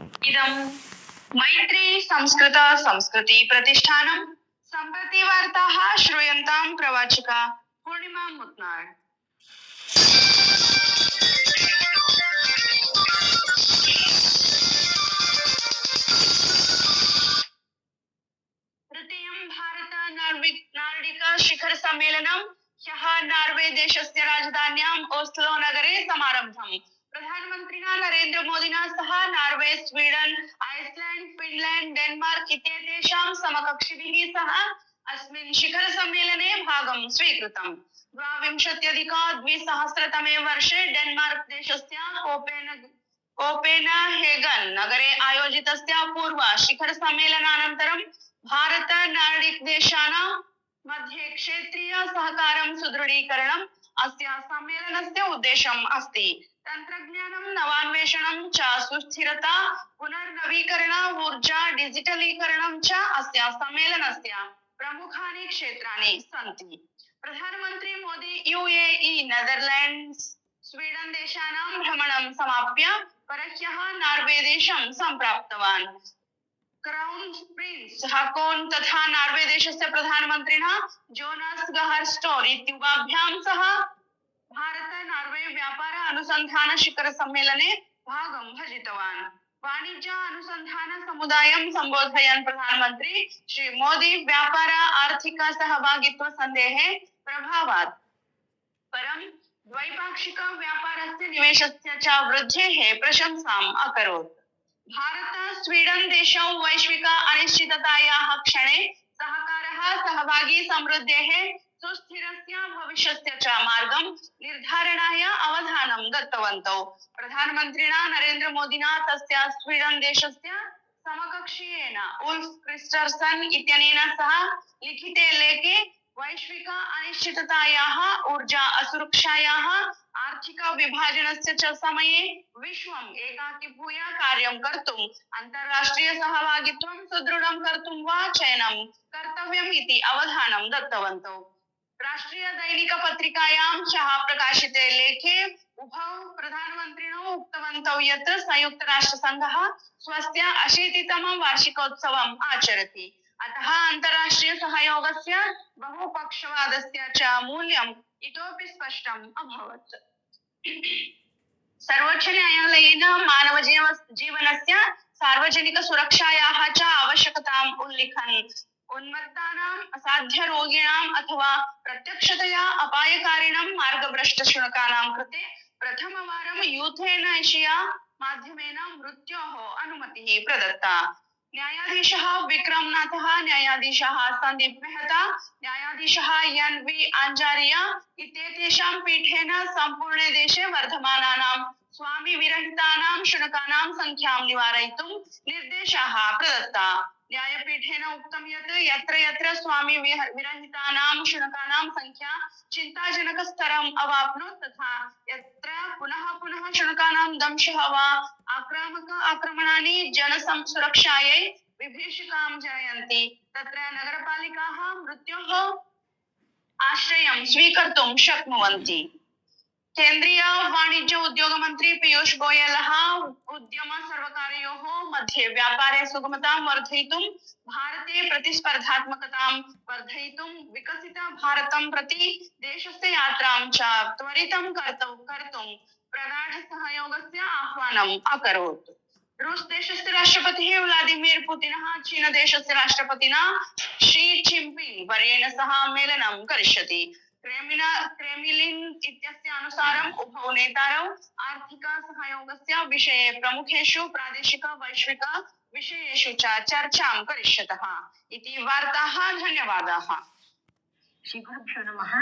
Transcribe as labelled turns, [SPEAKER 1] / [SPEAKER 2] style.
[SPEAKER 1] इदं मैत्री संस्कृत संस्कृति प्रतिष्ठानं सम्प्रति वार्ताः श्रूयन्तां प्रवाचिका पूर्णिमा मुत्नाळ्। तृतीयं भारत नार्डिक शिखर सम्मेलनं ह्यः नार्वे देशस्य राजधान्याम् ओस्लो नगरे समारब्धम्। प्रधानमन्त्रिणा नरेन्द्र मोदिना सह Norway, Sweden, Iceland, Finland, Denmark इत्येतेषां समकक्षिभिः सह अस्मिन् शिखर सम्मेलने भागं स्वीकृतम्। 2020-2023 वर्षे डेनमार्क देशस्य कोपेनहेगन नगरे आयोजितस्य पूर्व शिखर सम्मेलनानन्तरं भारत नार्डिक देशानां मध्ये क्षेत्रीय सहकारं सुदृढीकरणम् अस्य सम्मेलनस्य उद्देश्यम् अस्ति। तंत्रज्ञानं, नवान्वेषणं च, सुस्थिरता, पुनर्नवीकरण, ऊर्जा, डिजिटलीकरणं च अस्य सम्मेलनस्य प्रमुखानि क्षेत्राणि सन्ति। प्रधानमन्त्री मोदी यूएई, नेदरलैंड्स, स्वीडन देशानां भ्रमणं समाप्य परह्यः नार्वे देशं सम्प्राप्तवान्। क्राउन प्रिंस हाकोन तथा नार्वे देशस्य प्रधानमन्त्रिणा जोनास गहर स्टोर इत्युभाभ्यां सह भारत नार्वे व्यापार अनुसंधान शिखर सम्मेलने भागं भजितवान्। वाणिज्य अनुसंधान समुदायं संबोधयन् प्रधानमन्त्री श्री मोदी व्यापार आर्थिक सहभागित्व सन्धेः प्रभावात् परं द्वैपाक्षिक व्यापारस्य निवेशस्य च वृद्धेः प्रशंसाम् अकरोत्। भारत स्वीडन देशौ वैश्विक अनिश्चिततायाः क्षणे सहकारः, सहभागी समृद्धेः, सुस्थिरस्य भविष्यस्य च मार्गं निर्धारणाय अवधानं दत्तवन्तौ। प्रधानमन्त्रिणा नरेन्द्र मोदिना तस्य स्वीडन देशस्य समकक्षीयेन उल्फ क्रिस्टर्सन इत्यनेन सह लिखिते लेखे वैश्विक अनिश्चिततायाः, ऊर्जा असुरक्षायाः, आर्थिक विभाजनस्य च समये विश्वम् एकाकीभूय कार्यं कर्तुम् अन्ताराष्ट्रिय सहभागित्वं सुदृढं कर्तुं वा चयनं कर्तव्यम् इति अवधानं दत्तवन्तौ। राष्ट्रीय दैनिक पत्रिकायां ह्यः प्रकाशिते लेखे उभौ प्रधानमन्त्रिणौ उक्तवन्तौ यत् संयुक्त राष्ट्रसङ्घः स्वस्य 80तमं वार्षिकोत्सवम् आचरति। अतः अन्ताराष्ट्रिय सहयोगस्य, बहुपक्षवादस्य च मूल्यम् इतोपि स्पष्टम् अभवत्। सर्वोच्च न्यायालयेन मानव जीवनस्य सार्वजनिक सुरक्षायाः च आवश्यकताम् उल्लिखन् उन्मत्तानाम्, असाध्य रोगिणाम् अथवा प्रत्यक्षतया अपायकारिणां मार्गभ्रष्टशुनकानां कृते प्रथमवारं यूथेनेशिया माध्यमेन मृत्योः अनुमतिः प्रदत्ता। न्यायाधीशः विक्रमनाथः, न्यायाधीशः संदीप मेहता, न्यायाधीशः एन.वी. आंजारिया इत्येतेषां पीठेन सम्पूर्णे देशे वर्धमानानां स्वामी विरहितानां शुनकानां संख्यां निवारयितुं निर्देशाः प्रदत्ता। न्यायपीठेन उक्तं यत् यत्र यत्र स्वामी विरहितानां शुनकानां संख्या चिन्ताजनक स्तरम् अवाप्नोत् तथा यत्र पुनः पुनः शुनकानां दंशः वा आक्रामक आक्रमणानि जनसुरक्षायै विभीषिकां जनयन्ति तत्र नगरपालिकाः मृत्योः आश्रयं स्वीकर्तुं शक्नुवन्ति। केन्द्रीय वाणिज्य उद्योग मंत्री पीयूष गोयलः उद्यम सर्वकारयोः मध्ये व्यापारे सुगमतां वर्धयितुं, भारते प्रतिस्पर्धात्मकतां वर्धयितुं, विकसित भारतं प्रति देशस्य यात्रां च त्वरितं कर्तुं प्रगाढ सहयोगस्य आह्वानम् अकरोत्। रूस देशस्य राष्ट्रपतिः व्लादिमीर पुतिनः चीन देशस्य राष्ट्रपतिना शी जिनपिंग वर्येण सह मेलनं करिष्यति। क्रेमलिन इत्यस्य अनुसारम् उभौ नेतारौ आर्थिक सहयोगस्य विषये प्रमुखेषु प्रादेशिक वैश्विक विषयेषु च चर्चां करिष्यतः इति वार्ताः। धन्यवादाः।
[SPEAKER 2] श्रीगुरुभ्यो नमः।